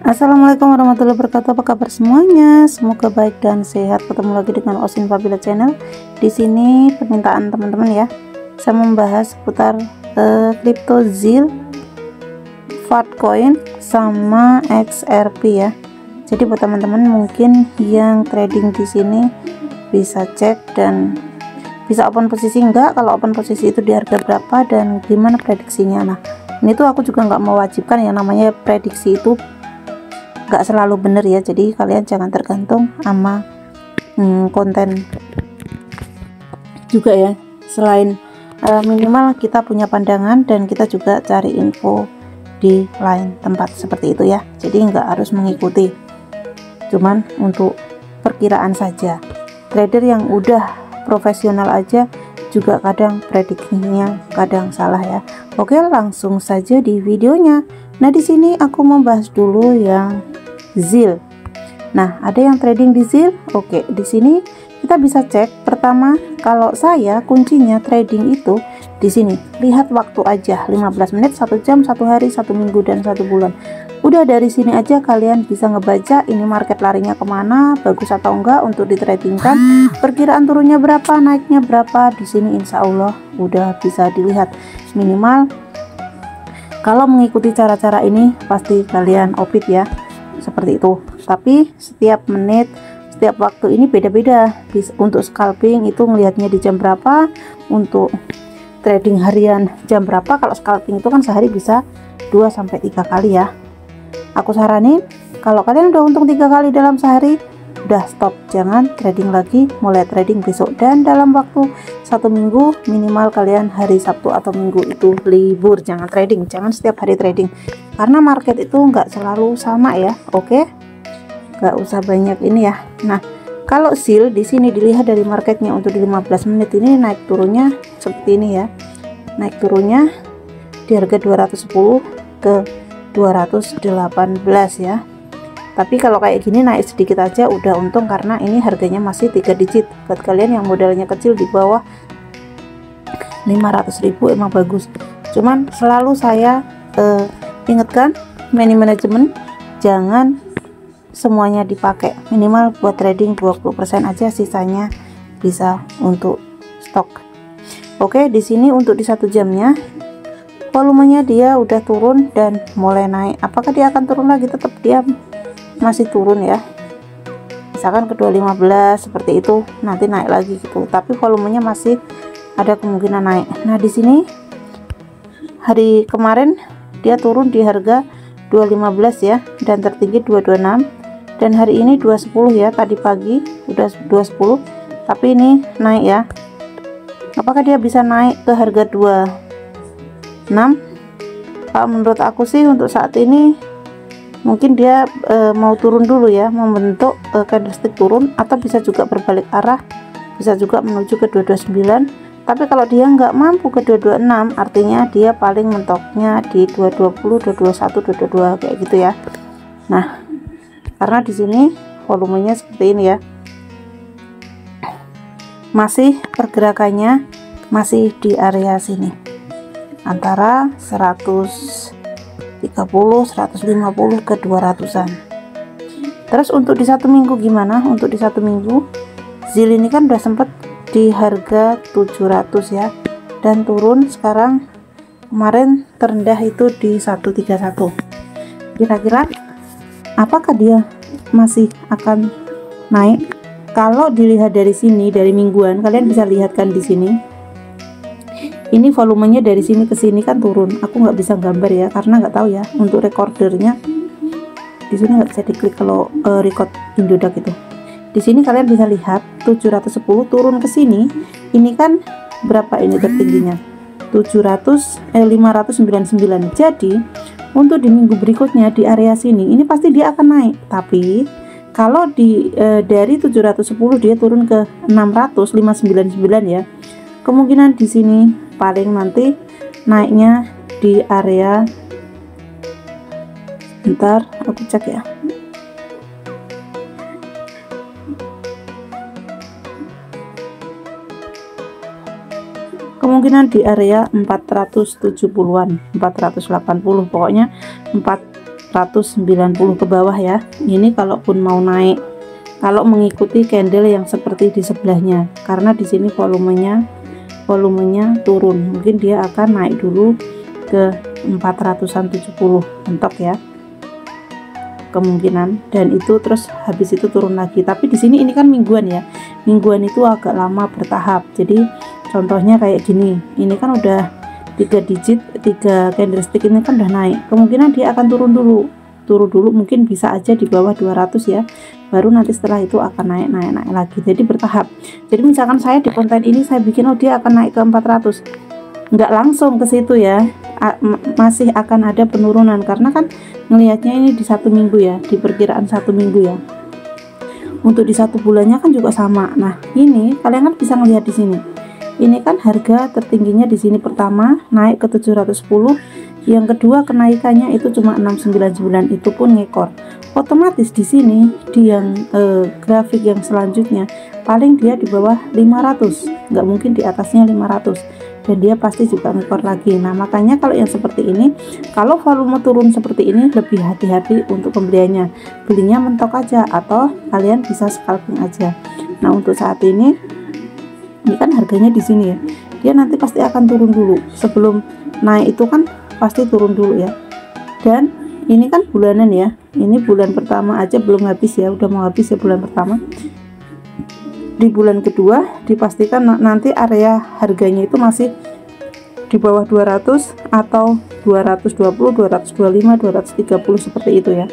Assalamualaikum warahmatullahi wabarakatuh. Apa kabar semuanya? Semoga baik dan sehat. Ketemu lagi dengan Osin Fabila Channel. Di sini permintaan teman-teman ya. Saya membahas seputar crypto ZIL, Fartcoin sama XRP ya. Jadi buat teman-teman mungkin yang trading di sini bisa cek dan bisa open posisi enggak. Kalau open posisi itu di harga berapa dan gimana prediksinya. Nah, ini tuh aku juga nggak mewajibkan yang namanya prediksi itu nggak selalu bener ya, jadi kalian jangan tergantung sama konten juga ya. Selain minimal kita punya pandangan dan kita juga cari info di lain tempat seperti itu ya, jadi nggak harus mengikuti, cuman untuk perkiraan saja. Trader yang udah profesional aja juga kadang prediksinya kadang salah ya. Oke, langsung saja di videonya. Nah, di sini aku membahas dulu yang ZIL. Nah, ada yang trading di ZIL. Oke, di sini kita bisa cek. Pertama, kalau saya kuncinya trading itu di sini. Lihat waktu aja, 15 menit, 1 jam, 1 hari, 1 minggu dan 1 bulan. Udah dari sini aja kalian bisa ngebaca ini market larinya kemana, bagus atau enggak untuk ditradingkan. Perkiraan turunnya berapa, naiknya berapa. Di sini insya Allah udah bisa dilihat. Minimal kalau mengikuti cara-cara ini pasti kalian opit ya, seperti itu. Tapi setiap menit, setiap waktu ini beda-beda. Untuk scalping itu ngelihatnya di jam berapa, untuk trading harian jam berapa. Kalau scalping itu kan sehari bisa 2-3 kali ya. Aku saranin kalau kalian udah untung 3 kali dalam sehari, udah stop, jangan trading lagi, mulai trading besok. Dan dalam waktu 1 minggu minimal kalian hari Sabtu atau Minggu itu libur, jangan trading, jangan setiap hari trading, karena market itu nggak selalu sama ya. Oke, nggak usah banyak ini ya. Nah, kalau ZIL di sini dilihat dari marketnya untuk di 15 menit ini naik turunnya seperti ini ya, naik turunnya di harga 210 ke 218 ya. Tapi kalau kayak gini naik sedikit aja udah untung, karena ini harganya masih 3 digit. Buat kalian yang modalnya kecil di bawah 500.000 emang bagus. Cuman selalu saya ingatkan money management, jangan semuanya dipakai. Minimal buat trading 20% aja, sisanya bisa untuk stok. Oke, di sini untuk di 1 jamnya volumenya dia udah turun dan mulai naik. Apakah dia akan turun lagi? Tetap dia masih turun ya, misalkan ke 215 seperti itu, nanti naik lagi gitu, tapi volumenya masih ada kemungkinan naik. Nah, di sini hari kemarin dia turun di harga 215 ya, dan tertinggi 226, dan hari ini 210 ya, tadi pagi udah 210, tapi ini naik ya. Apakah dia bisa naik ke harga 26? Kalau menurut aku sih untuk saat ini mungkin dia mau turun dulu ya, membentuk candlestick turun, atau bisa juga berbalik arah, bisa juga menuju ke 229. Tapi kalau dia nggak mampu ke 226, artinya dia paling mentoknya di 220, 221, 222 kayak gitu ya. Nah, karena di sini volumenya seperti ini ya, masih pergerakannya masih di area sini antara 130, 150 ke 200-an. Terus untuk di 1 minggu gimana? Untuk di 1 minggu ZIL ini kan udah sempet di harga 700 ya, dan turun sekarang, kemarin terendah itu di 131. Kira-kira apakah dia masih akan naik? Kalau dilihat dari sini, dari mingguan, kalian bisa lihat kan di sini, ini volumenya dari sini ke sini kan turun. Aku nggak bisa gambar ya, karena nggak tahu ya untuk recordernya. Di sini nggak bisa diklik kalau record Indodax itu. Di sini kalian bisa lihat 710 turun ke sini. Ini kan berapa ini tertingginya? 599. Jadi untuk di minggu berikutnya di area sini ini pasti dia akan naik. Tapi kalau di dari 710 dia turun ke 600,599 ya. Kemungkinan di sini paling nanti naiknya di area, bentar aku cek ya, kemungkinan di area 470-an, 480, pokoknya 400 490 ke bawah ya. Ini kalaupun mau naik, kalau mengikuti candle yang seperti di sebelahnya, karena di sini volumenya turun, mungkin dia akan naik dulu ke 470 mentok ya, kemungkinan, dan itu terus habis itu turun lagi. Tapi di sini ini kan mingguan ya, mingguan itu agak lama bertahap. Jadi contohnya kayak gini, ini kan udah 3 digit, 3 candlestick ini kan udah naik, kemungkinan dia akan turun dulu, mungkin bisa aja di bawah 200 ya, baru nanti setelah itu akan naik lagi. Jadi bertahap. Jadi misalkan saya di konten ini saya bikin dia akan naik ke 400, nggak langsung ke situ ya, masih akan ada penurunan, karena kan ngelihatnya ini di 1 minggu ya, di perkiraan 1 minggu ya. Untuk di 1 bulannya kan juga sama. Nah ini kalian kan bisa ngelihat di sini, ini kan harga tertingginya di sini pertama naik ke 710, yang kedua kenaikannya itu cuma 699, itu pun ngekor. Otomatis di sini di yang grafik yang selanjutnya paling dia di bawah 500, nggak mungkin di atasnya 500, dan dia pasti juga ngekor lagi. Nah makanya kalau yang seperti ini, kalau volume turun seperti ini, lebih hati-hati untuk pembeliannya, belinya mentok aja atau kalian bisa scalping aja. Nah untuk saat ini kan harganya di sini ya, dia nanti pasti akan turun dulu, sebelum naik itu kan pasti turun dulu ya. Dan ini kan bulanan ya, ini bulan pertama aja belum habis ya, udah mau habis ya bulan pertama. Di bulan kedua dipastikan nanti area harganya itu masih di bawah 200 atau 220, 225, 230 seperti itu ya.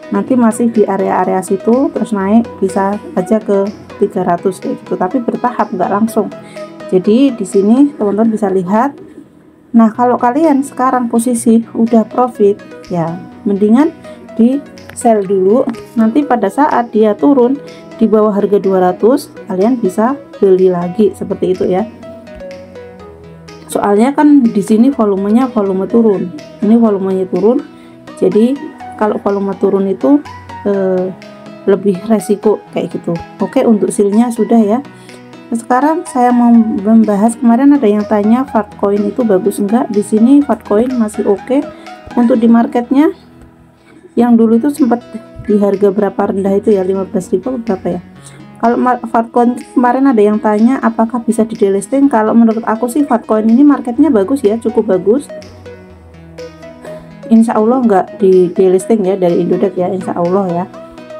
Nanti masih di area-area situ, terus naik bisa aja ke 300 kayak gitu, tapi bertahap, nggak langsung. Jadi di sini teman-teman bisa lihat. Nah kalau kalian sekarang posisi udah profit ya, mendingan di sell dulu, nanti pada saat dia turun di bawah harga 200 kalian bisa beli lagi, seperti itu ya. Soalnya kan di sini volume turun, ini volumenya turun, jadi kalau volume turun itu lebih resiko kayak gitu. Oke, untuk silnya sudah ya. Sekarang saya mau membahas, kemarin ada yang tanya Fartcoin itu bagus enggak. Di sini Fartcoin masih oke. Untuk di marketnya yang dulu itu sempat di harga berapa rendah itu ya, 15.000 berapa ya. Kalau Fartcoin kemarin ada yang tanya apakah bisa di delisting. Kalau menurut aku sih Fartcoin ini marketnya bagus ya, cukup bagus. Insya Allah nggak di delisting ya dari Indodax ya, insya Allah ya.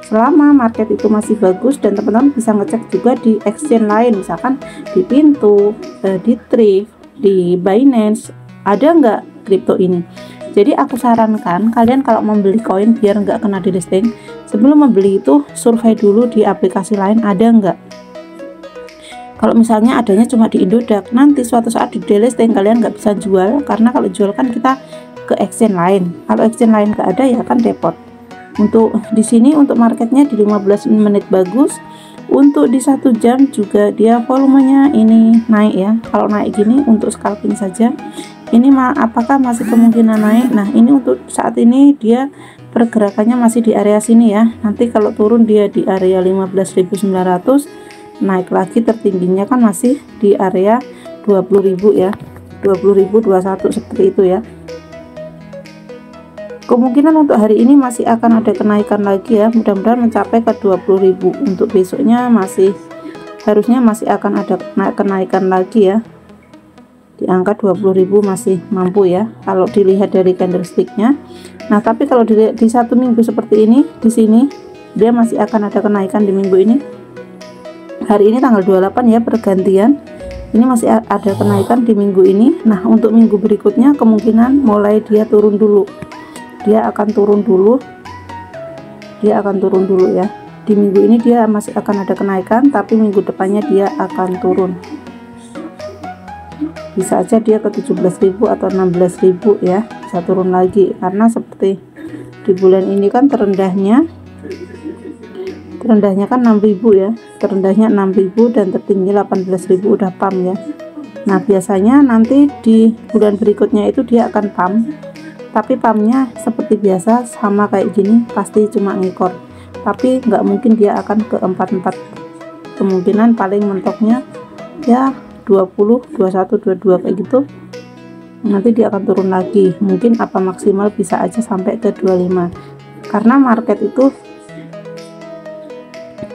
Selama market itu masih bagus, dan teman-teman bisa ngecek juga di exchange lain, misalkan di Pintu, di Thrift, di Binance, ada nggak kripto ini. Jadi aku sarankan kalian kalau membeli koin biar nggak kena delisting, sebelum membeli itu survei dulu di aplikasi lain ada nggak. Kalau misalnya adanya cuma di Indodax, nanti suatu saat di delisting kalian nggak bisa jual, karena kalau jual kan kita ke exchange lain. Kalau exchange lain nggak ada ya kan repot. Untuk di sini untuk marketnya di 15 menit bagus, untuk di 1 jam juga dia volumenya ini naik ya. Kalau naik gini untuk scalping saja, ini apakah masih kemungkinan naik. Nah ini untuk saat ini dia pergerakannya masih di area sini ya. Nanti kalau turun dia di area 15.900, naik lagi tertingginya kan masih di area 20.000 ya, 20.021 seperti itu ya. Kemungkinan untuk hari ini masih akan ada kenaikan lagi ya, mudah-mudahan mencapai ke 20.000. Untuk besoknya harusnya masih akan ada kenaikan lagi ya, di angka 20.000 masih mampu ya kalau dilihat dari candlesticknya. Nah tapi kalau di 1 minggu seperti ini, di sini dia masih akan ada kenaikan di minggu ini. Hari ini tanggal 28 ya, pergantian, ini masih ada kenaikan di minggu ini. Nah untuk minggu berikutnya kemungkinan mulai dia turun dulu, dia akan turun dulu ya. Di minggu ini dia masih akan ada kenaikan, tapi minggu depannya dia akan turun, bisa aja dia ke 17.000 atau 16.000 ya, bisa turun lagi. Karena seperti di bulan ini kan terendahnya kan 6.000 ya, terendahnya 6.000 dan tertinggi 18.000 udah pump ya. Nah biasanya nanti di bulan berikutnya itu dia akan pump, tapi pumpnya seperti biasa sama kayak gini, pasti cuma ngikor, tapi nggak mungkin dia akan ke 44. Kemungkinan paling mentoknya ya 20, 21, 22 kayak gitu. Nanti dia akan turun lagi, mungkin apa maksimal bisa aja sampai ke 25. karena market itu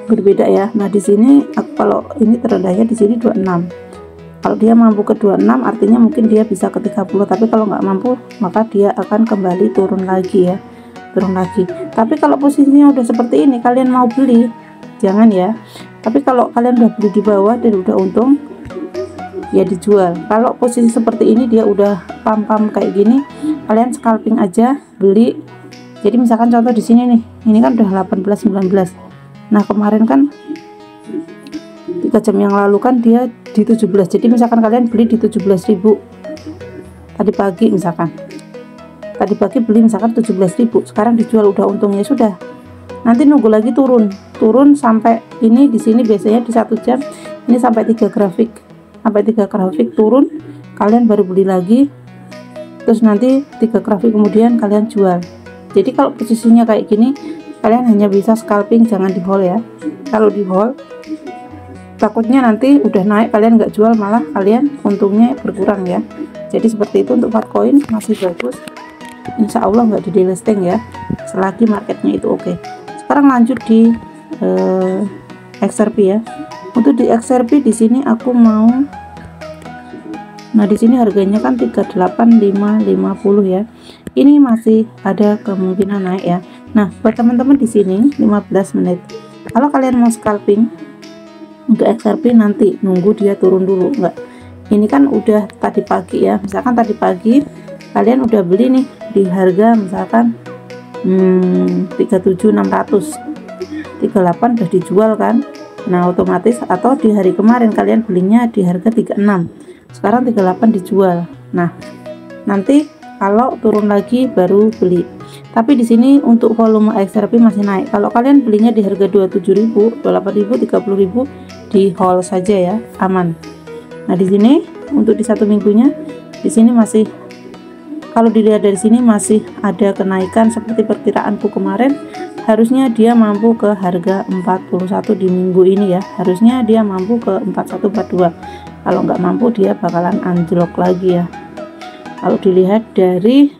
berbeda ya. Nah di sini aku kalau ini terendahnya di sini 26. Kalau dia mampu ke 26 artinya mungkin dia bisa ke 30, tapi kalau nggak mampu maka dia akan kembali turun lagi ya, turun lagi. Tapi kalau posisinya udah seperti ini, kalian mau beli jangan ya. Tapi kalau kalian udah beli di bawah dan udah untung ya dijual. Kalau posisi seperti ini dia udah pam-pam kayak gini, kalian scalping aja, beli. Jadi misalkan contoh di sini nih, ini kan udah 18 19. Nah kemarin kan 3 jam yang lalu kan dia di 17. Jadi misalkan kalian beli di 17.000 tadi pagi, misalkan tadi pagi beli misalkan 17.000, sekarang dijual udah untungnya sudah. Nanti nunggu lagi turun sampai ini di sini biasanya di 1 jam ini sampai 3 grafik, turun, kalian baru beli lagi, terus nanti 3 grafik kemudian kalian jual. Jadi kalau posisinya kayak gini kalian hanya bisa scalping, jangan di hold ya. Kalau di hold takutnya nanti udah naik kalian nggak jual, malah kalian untungnya berkurang ya. Jadi seperti itu untuk Fatcoin masih bagus, insya Allah nggak di delisting ya selagi marketnya itu oke. Sekarang lanjut di XRP ya. Untuk di XRP di sini aku mau, nah di sini harganya kan 38.550 ya. Ini masih ada kemungkinan naik ya. Nah buat teman-teman di sini 15 menit, kalau kalian mau scalping untuk XRP nanti nunggu dia turun dulu, enggak, ini kan udah tadi pagi ya. Misalkan tadi pagi kalian udah beli nih di harga misalkan 37.600, 38 udah dijual kan. Nah otomatis, atau di hari kemarin kalian belinya di harga 36, sekarang 38 dijual. Nah nanti kalau turun lagi baru beli. Tapi di sini untuk volume XRP masih naik. Kalau kalian belinya di harga 27.000, 28.000, 30.000, di hold saja ya, aman. Nah di sini untuk di 1 minggunya di sini masih, kalau dilihat dari sini masih ada kenaikan seperti perkiraanku kemarin. Harusnya dia mampu ke harga 41 di minggu ini ya. Harusnya dia mampu ke 4142. Kalau nggak mampu dia bakalan anjlok lagi ya. Kalau dilihat dari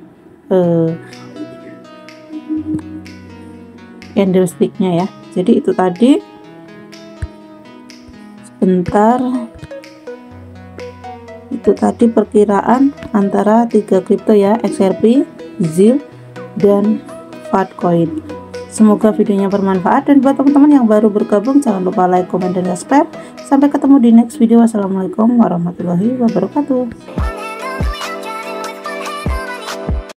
candlesticknya ya. Jadi itu tadi, sebentar, itu tadi perkiraan antara 3 kripto ya, XRP, ZIL, dan Fatcoin. Semoga videonya bermanfaat, dan buat teman-teman yang baru bergabung jangan lupa like, comment, dan subscribe. Sampai ketemu di next video. Wassalamualaikum warahmatullahi wabarakatuh.